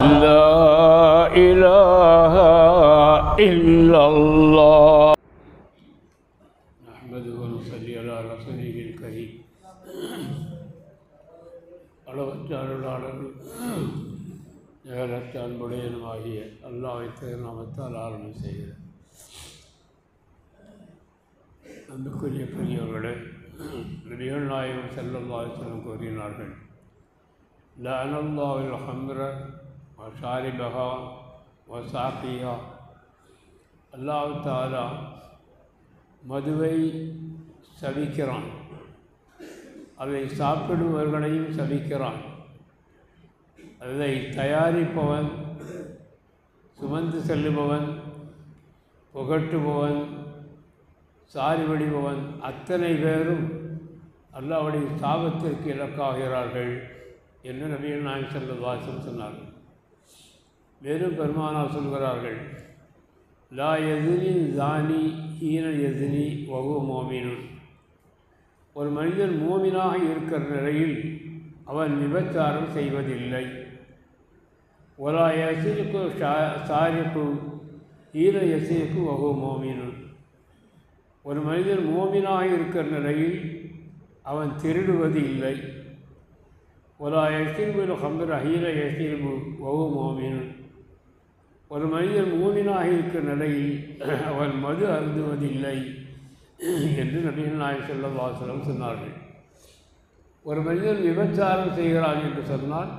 لا إله إلا الله نحمده ونصلي على رسوله الكريم அளவற்ற அருளாளர் நிகரற்ற அன்புடையனுமாகிய அல்லாஹ்வை திருநாமத்தால் ஆரம்பம் செய்கிறேன். அன்புக்குரிய பெரியவர்களே, நபிகள் நாயகம் ஸல்லல்லாஹு அலைஹி வஸல்லம் கூறினார்கள், லஅனல்லாஹுல் ஹம்ர வ ஷாரிபஹா வ சாகிஹா. அல்லாஹ் தஆலா மதுவை சபிக்கிறான், அதை சாப்பிடுபவர்களையும் சபிக்கிறான். அதை தயாரிப்பவன், சுமந்து செல்லுபவன், புகட்டுபவன், சாரி வடிபவன், அத்தனை பேரும் அல்லாஹ்வுடைய சாபத்திற்கு இலக்காகிறார்கள் என்று நபிகள் நாயகம் ஸல்லல்லாஹு அலைஹி வஸல்லம் சொன்னார்கள். மேலும் பெருமானார் சொல்கிறார்கள், லா யஸ்னி ஸானி ஹீன யஸ்னி வ ஹுவ மோமினுன். ஒரு மனிதன் மோமினாக இருக்கிற நிலையில் அவன் விபச்சாரம் செய்வதில்லை. ஒலா யஸ்ரிகு சாரிகு ஹீன யஸ்ரிகு வ ஹுவ மோமினுன். ஒரு மனிதன் மோமினாக இருக்கிற நிலையில் அவன் திருடுவது இல்லை. ஒலா யஸ்ரிபுல் ஹம்ர ஹீன யஸ்ரிபு வ ஹுவ மோமினுன். ஒரு மனிதன் மூமினாக இருக்கிற நிலையில் அவன் மது அருந்துவதில்லை என்று நபிகள் நாயகம் ஸல்லல்லாஹு அலைஹி வஸல்லம் சொன்னார்கள். ஒரு மனிதன் விபச்சாரம் செய்கிறான் என்று சொன்னால்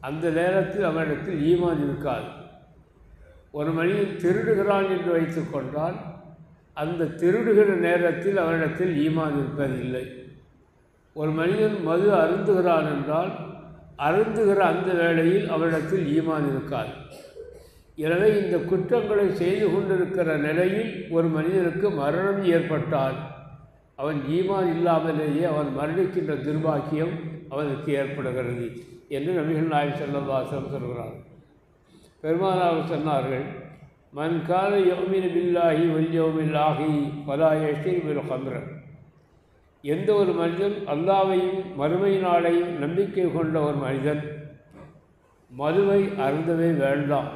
அந்த நேரத்தில் அவனிடத்தில் ஈமான் இருக்காது. ஒரு மனிதன் திருடுகிறான் என்று வைத்துக் கொண்டால் அந்த திருடுகிற நேரத்தில் அவனிடத்தில் ஈமான் இருப்பதில்லை. ஒரு மனிதன் மது அருந்துகிறான் என்றால் அருந்துகிற அந்த வேளையில் அவனிடத்தில் ஈமான் இருக்காது. எனவே இந்த குற்றங்களை செய்து கொண்டிருக்கிற நிலையில் ஒரு மனிதனுக்கு மரணம் ஏற்பட்டால் அவன் ஈமான் இல்லாமலேயே அவன் மரணிக்கின்ற துர்பாக்கியம் அவனுக்கு ஏற்படுகிறது என்று நபிகள் நாயகம் ஸல்லல்லாஹு அலைஹி வஸல்லம் சொல்கிறார்கள். பெருமானார் சொன்னார்கள், மன் கான யுமினு பில்லாஹி வல் யௌமில் ஆஹிர் ஃபலா யஷ்ரிபில் ஹம்ர. எந்த ஒரு மனிதன் அல்லாஹ்வையும் மறுமை நாளையும் நம்பிக்கை கொண்ட ஒரு மனிதன் மதுவை அருந்தவே வேண்டாம்.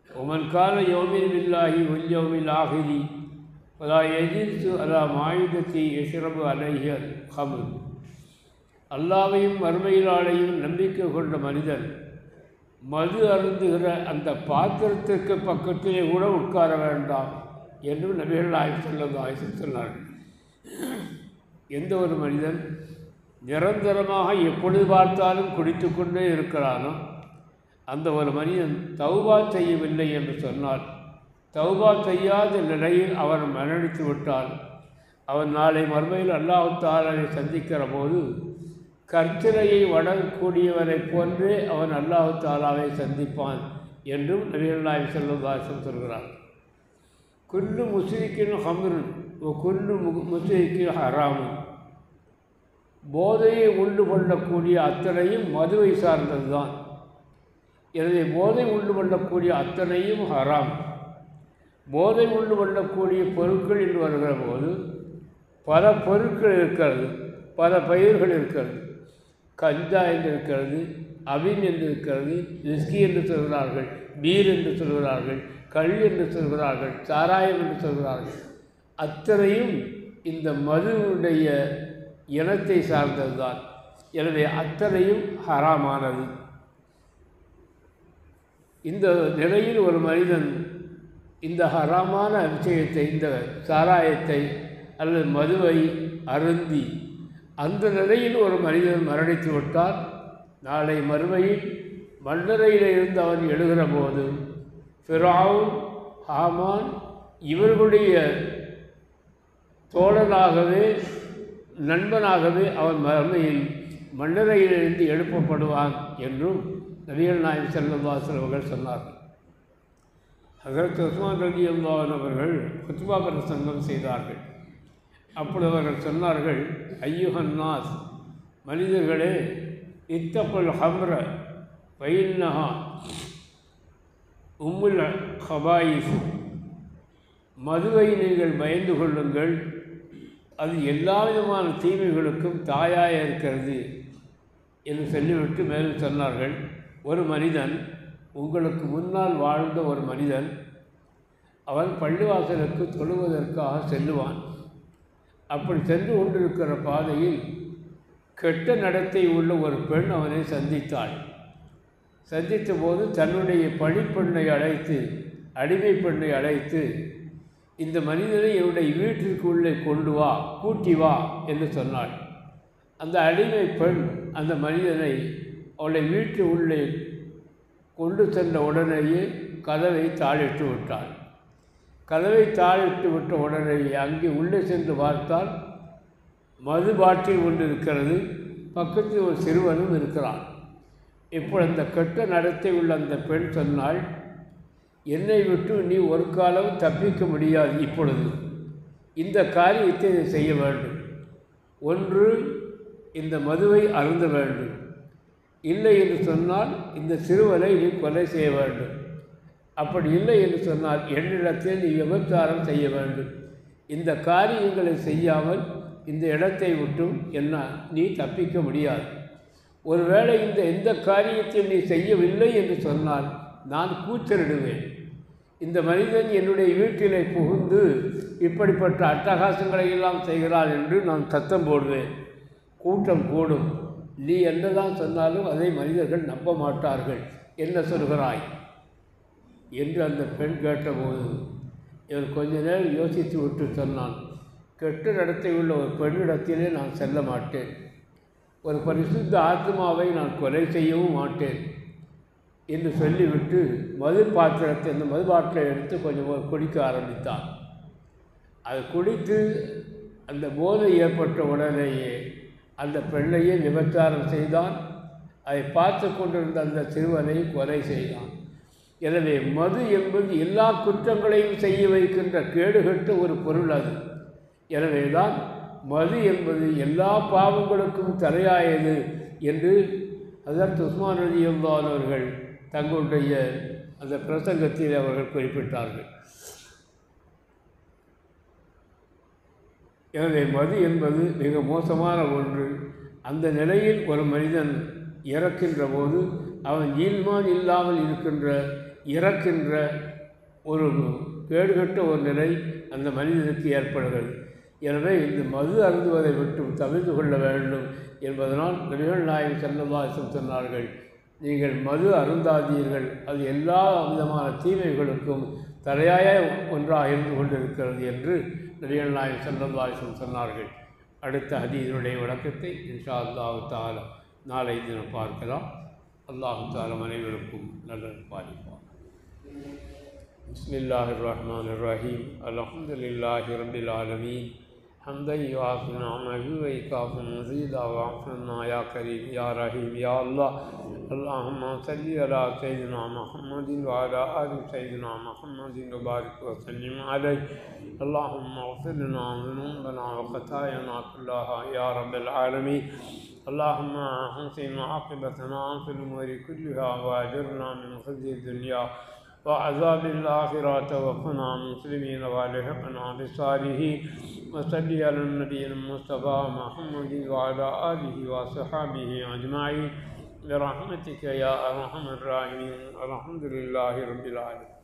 ஒமன் கான யுமினு பில்லாஹி வல் யௌமில் ஆஹிர் ஃபலா யஜிது அலா மாயிதத்தி யஷ்ரபு அலைஹி ஹம்ர். அல்லாஹ்வையும் மறுமை நாளையும் நம்பிக்கை கொண்ட மனிதன் மது அருந்துகிற அந்த பாத்திரத்திற்கு பக்கத்திலே கூட உட்கார வேண்டாம் என்று நபிகள் நாயகம் ஸல்லல்லாஹு அலைஹி வஸல்லம் சொன்னார்கள். எந்த ஒரு மனிதன் நிரந்தரமாக எப்பொழுது பார்த்தாலும் குடித்து கொண்டே இருக்கிறானோ அந்த ஒரு மனிதன் தௌபா செய்யவில்லை என்று சொன்னால், தௌபா செய்யாத நிலையில் அவன் மரணித்து விட்டால் அவன் நாளை மறுமையில் அல்லாஹ் தஆலாவை சந்திக்கிற போது கற்சிலையை வணங்கக்கூடியவனை போன்றே அவன் அல்லாஹ் தஆலாவை சந்திப்பான் என்றும் நபிகள் நாயகம் ஸல்லல்லாஹு அலைஹி வஸல்லம் சொல்கிறார். குல்லு முஸ்ரிக்கின் ஹம்ருன் வ குல்லு முஸ்ரிக்கின் ஹராமுன். போதையை உண்டு கொள்ளக்கூடிய அத்தனையும் மதுவை சார்ந்தது தான். எனவே போதை உண்டு கொள்ளக்கூடிய அத்தனையும் ஹராம். போதை உண்டு கொள்ளக்கூடிய பொருட்கள் என்று வருகிற போது பல பொருட்கள் இருக்கிறது, பல பயிர்கள் இருக்கிறது. கஞ்சா என்று இருக்கிறது, அபின் என்று இருக்கிறது, விஸ்கி என்று சொல்கிறார்கள், பீர் என்று சொல்கிறார்கள், கள் என்று சொல்கிறார்கள், சாராயம் என்று சொல்கிறார்கள். அத்தனையும் இந்த மதுவுடைய இனத்தை சார்ந்தது தான். எனவே அத்தனையும் ஹராமானது. இந்த நிலையில் ஒரு மனிதன் இந்த ஹராமான விஷயத்தை, இந்த சாராயத்தை அல்லது மதுவை அருந்தி அந்த நிலையில் ஒரு மனிதன் மரணித்து விட்டால் நாளை மறுமையில் மண்ணறையில் இருந்து அவன் எழுகிற போது ஃபிரௌன், ஹாமான் இவர்களுடைய தோழனாகவே நண்பனாகவே அவன் மறுமையில் மண்ணறையிலிருந்து எழுப்பப்படுவான் என்றும் நபிகள் நாயகம் ஸல்லல்லாஹு அலைஹி வஸல்லம் அவர்கள் சொன்னார்கள். ஹஜ்ரத் உஸ்மான் ரலியல்லாஹு அன்ஹு அவர்கள் குத்பா பிரசங்கம் செய்தார்கள். அப்பொழுது அவர்கள் சொன்னார்கள், ஐயுஹன் நாஸ், மனிதர்களே, இத்தகுல் ஹம்ர ஃபஇன்னஹா உம்முல் ஹபாயிஸ். மதுவை நீங்கள் பயந்து கொள்ளுங்கள், அது எல்லா விதமான தீமைகளுக்கும் தாயாக இருக்கிறது என்று சொல்லிவிட்டு மேலும் சொன்னார்கள், ஒரு மனிதன் உங்களுக்கு முன்னால் வாழ்ந்த ஒரு மனிதன் அவன் பள்ளிவாசலுக்கு தொழுவதற்காக செல்லுவான். அப்படி சென்று கொண்டிருக்கிற பாதையில் கெட்ட நடத்தை உள்ள ஒரு பெண் அவனை சந்தித்தாள். சந்தித்த போது தன்னுடைய பணிப்பெண்ணை அழைத்து, அடிமை பெண்ணை அழைத்து, இந்த மனிதனை என்னுடைய வீட்டிற்குள்ளே கொண்டு வா, கூட்டி வா என்று சொன்னாள். அந்த அடிமை பெண் அந்த மனிதனை அவளை வீட்டு உள்ளே கொண்டு சென்ற உடனேயே கதவை தாளிட்டு விட்டாள். கதவை தாளிட்டு விட்ட உடனேயே அங்கே உள்ளே சென்று பார்த்தால் மது பாட்டில் ஒன்று இருக்கிறது, பக்கத்தில் ஒரு சிறுவனும் இருக்கிறான். இப்போ அந்த கெட்ட நடத்தை உள்ள அந்த பெண் சொன்னாள், என்னை விட்டு நீ ஒரு காலம் தப்பிக்க முடியாது. இப்பொழுது இந்த காரியத்தை நீ செய்ய வேண்டும். ஒன்று, இந்த மதுவை அருந்த வேண்டும். இல்லை என்று சொன்னால் இந்த சிறுவனை நீ கொலை செய்ய வேண்டும். அப்படி இல்லை என்று சொன்னால் என்னிடத்தில் நீ விபச்சாரம் செய்ய வேண்டும். இந்த காரியங்களை செய்யாமல் இந்த இடத்தை விட்டும் என்ன நீ தப்பிக்க முடியாது. ஒருவேளை இந்த எந்த காரியத்தில் நீ செய்யவில்லை என்று சொன்னால் நான் கூச்சலிடுவேன். இந்த மனிதன் என்னுடைய வீட்டிலே புகுந்து இப்படிப்பட்ட அட்டகாசங்களை எல்லாம் செய்கிறான் என்று நான் சத்தம் போடுவேன். கூட்டம் கூடும். நீ என்னதான் சொன்னாலும் அதை மனிதர்கள் நம்ப மாட்டார்கள். என்ன சொல்கிறாய் என்று அந்த பெண் கேட்டபோது இவர் கொஞ்ச நேரம் யோசித்து விட்டு சொன்னான், கெட்ட நடத்தை உள்ள ஒரு பெண்ணிடத்திலே நான் செல்ல மாட்டேன். ஒரு பரிசுத்த ஆத்மாவை நான் கொலை செய்யவும் மாட்டேன் என்று சொல்லிவிட்டு மது பாத்திரத்தை, அந்த மது பாட்டிலை எடுத்து கொஞ்சம் குடிக்க ஆரம்பித்தான். அது குடித்து அந்த போதை ஏற்பட்ட உடனேயே அந்த பெண்ணையே விபச்சாரம் செய்தான். அதை பார்த்து கொண்டிருந்த அந்த சிறுவனை கொலை செய்தான். எனவே மது என்பது எல்லா குற்றங்களையும் செய்ய வைக்கின்ற கேடுகட்ட ஒரு பொருள் அது. எனவே தான் மது என்பது எல்லா பாவங்களுக்கும் தலையாயது என்று ஹஜ்ரத் உஸ்மான் ரலியல்லாஹு அன்ஹு அவர்கள் தங்களுடைய அந்த பிரசங்கத்தில் அவர்கள் குறிப்பிட்டார்கள். எனவே மது என்பது மிக மோசமான ஒன்று. அந்த நிலையில் ஒரு மனிதன் இறக்கின்ற போது அவன் ஈமான் இல்லாமல் இறக்கின்ற ஒரு கேடுகட்ட ஒரு நிலை அந்த மனிதனுக்கு ஏற்படுகிறது. எனவே இந்த மது அருந்துவதை விட்டு தவிர்த்து கொள்ள வேண்டும் என்பதனால் நபிகள் நாயகம் ஸல்லல்லாஹு அலைஹி வஸல்லம் சொன்னார்கள், நீங்கள் மது அருந்தாதீர்கள், அது எல்லா விதமான தீமைகளுக்கும் தலையாய ஒன்றாக இருந்து கொண்டிருக்கிறது என்று நபிகள் நாயகம் ஸல்லல்லாஹு அலைஹி வஸல்லம் சொன்னார்கள். அடுத்த ஹதீஸுடைய விளக்கத்தை இன்ஷா அல்லாஹ் தஆலா நாளை தினம் பார்க்கலாம். அல்லாஹ் தஆலா அனைவருக்கும் நல்லது பாலிப்பார். பிஸ்மில்லாஹிர் ரஹ்மானிர் ரஹீம். அல்ஹம்துலில்லாஹி ரப்பில் ஆலமீன். حمدا يوافي نعمه ويكافئ مزيدا واغفرنا يا كريم يا رحيم يا الله. اللهم صل على سيدنا محمد وعلى آل سيدنا محمد وبارك وسلم عليه. اللهم اغفر لنا ذنوبنا وخطايانا كلها يا رب العالمين. اللهم احسن عاقبتنا في الأمور كلها وأجرنا من خزي الدنيا وعذاب الآخرة توفنا مسلمين والحقنا بالصالحين. وصل على النبي المصطفى محمد وعلى آله وصحبه أجمعين برحمتك يا أرحم الراحمين. الحمد لله رب العالمين.